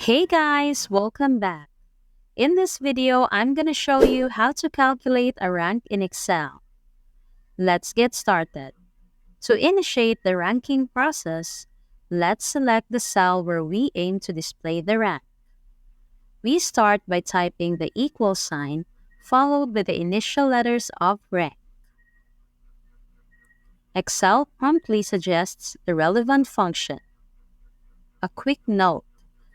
Hey guys, welcome back. In this video, I'm going to show you how to calculate a rank in Excel. Let's get started. To initiate the ranking process, let's select the cell where we aim to display the rank. We start by typing the equal sign followed by the initial letters of rank. Excel promptly suggests the relevant function. A quick note: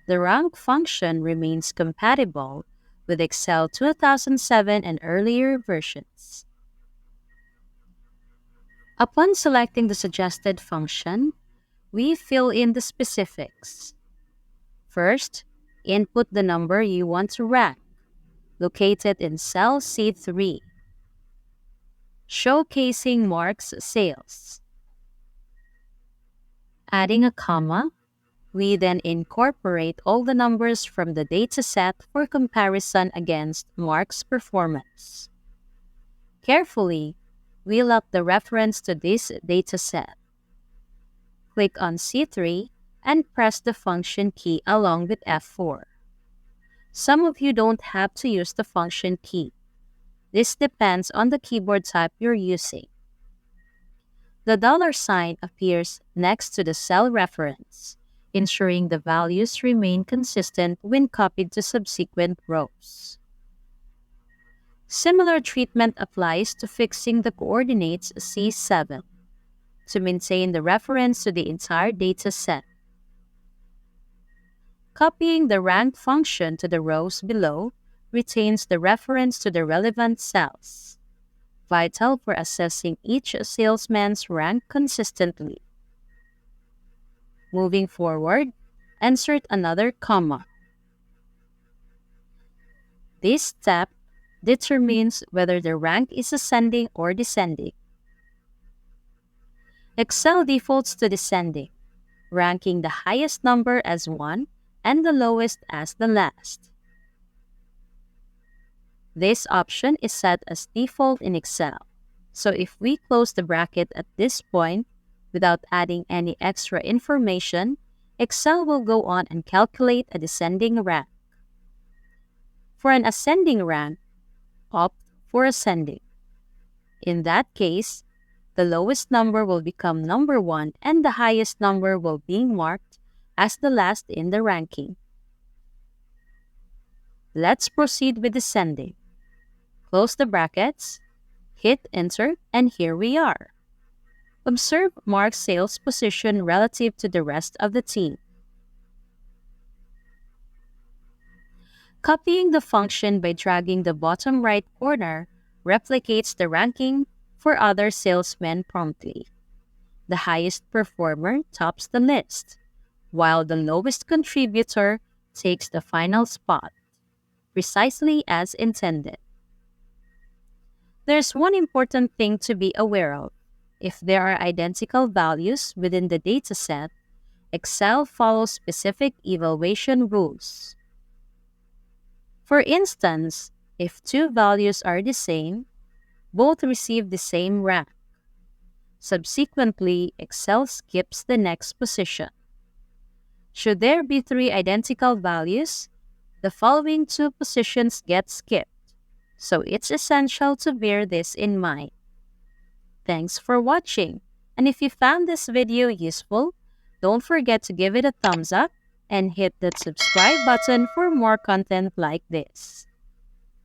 the rank function remains compatible with Excel 2007 and earlier versions. Upon selecting the suggested function, we fill in the specifics. First, input the number you want to rank, located in cell C3, showcasing Mark's sales. Adding a comma, we then incorporate all the numbers from the dataset for comparison against Mark's performance. Carefully, we lock the reference to this dataset. Click on C3 and press the function key along with F4. Some of you don't have to use the function key. This depends on the keyboard type you're using. The $sign appears next to the cell reference, ensuring the values remain consistent when copied to subsequent rows. Similar treatment applies to fixing the coordinates C7 to maintain the reference to the entire data set. Copying the rank function to the rows below retains the reference to the relevant cells, vital for assessing each salesman's rank consistently. Moving forward, insert another comma. This step determines whether the rank is ascending or descending. Excel defaults to descending, ranking the highest number as 1 and the lowest as the last. This option is set as default in Excel, so if we close the bracket at this point without adding any extra information, Excel will go on and calculate a descending rank. For an ascending rank, opt for ascending. In that case, the lowest number will become number 1 and the highest number will be marked as the last in the ranking. Let's proceed with descending. Close the brackets, hit enter, and here we are. Observe Mark's sales position relative to the rest of the team. Copying the function by dragging the bottom right corner replicates the ranking for other salesmen promptly. The highest performer tops the list, while the lowest contributor takes the final spot, precisely as intended. There's one important thing to be aware of. If there are identical values within the dataset, Excel follows specific evaluation rules. For instance, if two values are the same, both receive the same rank. Subsequently, Excel skips the next position. Should there be three identical values, the following two positions get skipped, so it's essential to bear this in mind. Thanks for watching, and if you found this video useful, don't forget to give it a thumbs up and hit that subscribe button for more content like this.